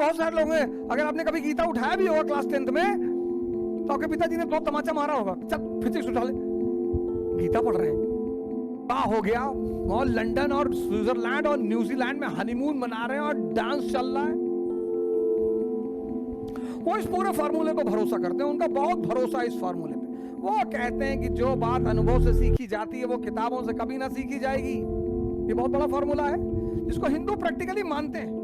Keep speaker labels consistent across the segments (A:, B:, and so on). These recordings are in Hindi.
A: बहुत सारे लोग हैं, अगर आपने कभी गीता उठाया भी होगा क्लास 10th में, तो आपके पिताजी ने 2 तमाचा मारा होगा, चल फिजिक्स उठा ले, गीता पढ़ रहे हैं। हो गया और लंदन और स्विट्जरलैंड और न्यूजीलैंड में हनीमून मना रहे हैं और डांस चल रहा है। वो इस पूरे फार्मूले पर भरोसा करते हैं, उनका बहुत भरोसा है इस फार्मूले पे। वो कहते हैं कि जो बात अनुभव से सीखी जाती है वो किताबों से कभी ना सीखी जाएगी। ये बहुत बड़ा फार्मूला है जिसको हिंदू प्रैक्टिकली मानते हैं।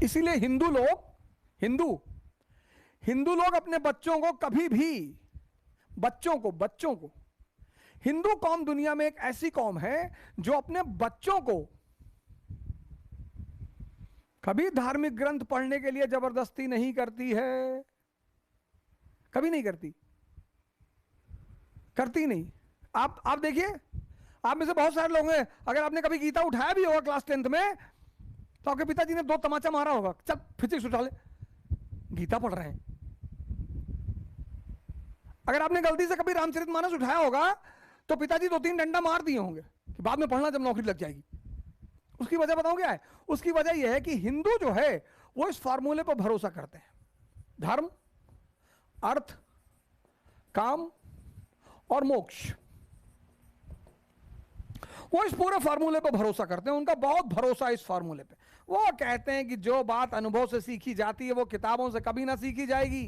A: इसीलिए हिंदू लोग अपने बच्चों को कभी भी बच्चों को हिंदू कौम दुनिया में एक ऐसी कौम है जो अपने बच्चों को कभी धार्मिक ग्रंथ पढ़ने के लिए जबरदस्ती नहीं करती है, कभी नहीं करती नहीं। आप देखिए, आप में से बहुत सारे लोग हैं, अगर आपने कभी गीता उठाया भी होगा क्लास 10th में, तो आपके पिताजी ने 2 तमाचा मारा होगा, चल फिजिक्स उठा ले, गीता पढ़ रहे हैं। अगर आपने गलती से कभी रामचरितमानस उठाया होगा तो पिताजी 2-3 डंडा मार दिए होंगे कि बाद में पढ़ना जब नौकरी लग जाएगी। उसकी वजह बताऊं क्या है? उसकी वजह यह है कि हिंदू जो है वो इस फार्मूले पर भरोसा करते हैं, धर्म, अर्थ, काम और मोक्ष। वो इस पूरे फार्मूले पर भरोसा करते हैं, उनका बहुत भरोसा है इस फार्मूले पे। वो कहते हैं कि जो बात अनुभव से सीखी जाती है वो किताबों से कभी ना सीखी जाएगी।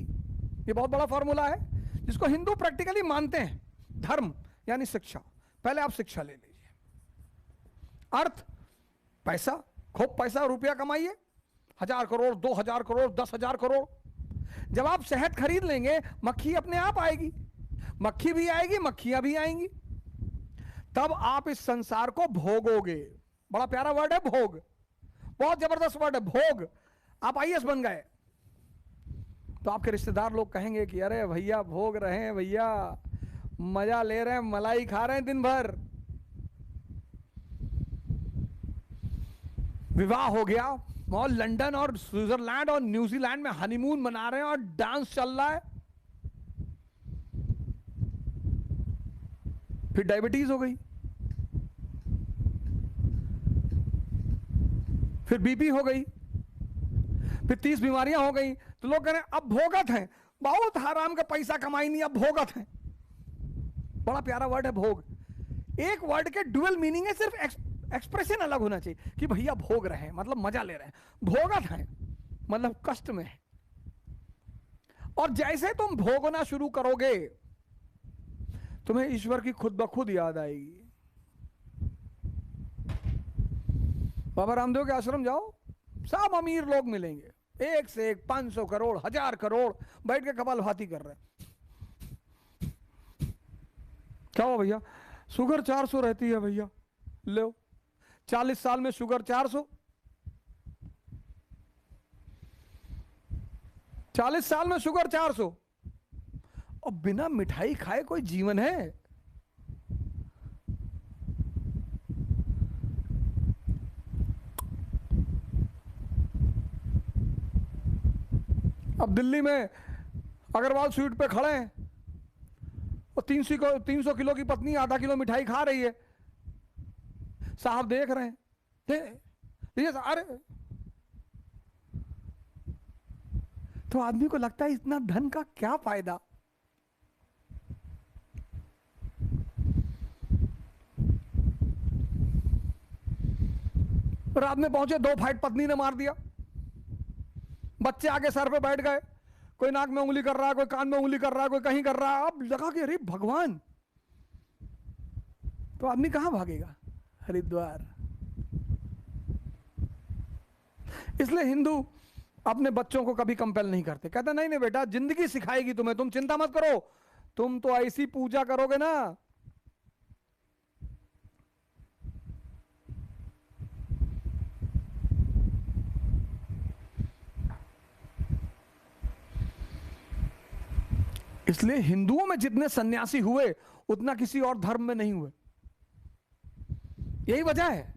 A: ये बहुत बड़ा फार्मूला है जिसको हिंदू प्रैक्टिकली मानते हैं। धर्म यानी शिक्षा, पहले आप शिक्षा ले लीजिए। अर्थ, पैसा, खूब पैसा रुपया कमाइए, 1000 करोड़, 2000 करोड़, 10,000 करोड़। जब आप शहद खरीद लेंगे, मक्खी अपने आप आएगी, मक्खी भी आएगी, मक्खियां भी आएंगी, तब आप इस संसार को भोगोगे। बड़ा प्यारा वर्ड है भोग, बहुत जबरदस्त वर्ड है भोग। आप IAS बन गए तो आपके रिश्तेदार लोग कहेंगे कि अरे भैया भोग रहे हैं, भैया मजा ले रहे हैं, मलाई खा रहे हैं दिन भर। विवाह हो गया और लंदन और स्विट्जरलैंड और न्यूजीलैंड में हनीमून मना रहे हैं और डांस चल रहा है, फिर डायबिटीज हो गई, फिर BP हो गई, फिर 30 बीमारियां हो गई, तो लोग कह रहे हैं अब भोगत हैं, बहुत हराम का पैसा कमाई नहीं, अब भोगत हैं। बड़ा प्यारा वर्ड है भोग। एक वर्ड के डुअल मीनिंग है, सिर्फ एक्सप्रेशन अलग होना चाहिए कि भैया भोग रहे हैं मतलब मजा ले रहे हैं, भोगत हैं मतलब कष्ट में है। और जैसे तुम भोगना शुरू करोगे तुम्हें ईश्वर की खुद ब खुद याद आएगी। बाबा रामदेव के आश्रम जाओ, सब अमीर लोग मिलेंगे, एक से एक, 500 करोड़, 1000 करोड़, बैठ के कपालभाति कर रहे हैं। क्या हो भैया? शुगर 400 रहती है भैया, लो 40 साल में शुगर 400, 40 साल में शुगर 400। और बिना मिठाई खाए कोई जीवन है? अब दिल्ली में अग्रवाल स्वीट पे खड़े हैं और 300 किलो की पत्नी आधा किलो मिठाई खा रही है, साहब देख रहे हैं, अरे तो आदमी को लगता है इतना धन का क्या फायदा। रात में पहुंचे, 2 फाइट पत्नी ने मार दिया, बच्चे आगे सर पे बैठ गए, कोई नाक में उंगली कर रहा है, कोई कान में उंगली कर रहा है, कोई कहीं कर रहा है। अब लगा कि अरे भगवान, तो आदमी कहां भागेगा? हरिद्वार। इसलिए हिंदू अपने बच्चों को कभी कंपेल नहीं करते, कहते नहीं नहीं बेटा जिंदगी सिखाएगी तुम्हें, तुम चिंता मत करो, तुम तो ऐसी पूजा करोगे ना। इसलिए हिंदुओं में जितने सन्यासी हुए उतना किसी और धर्म में नहीं हुए, यही वजह है।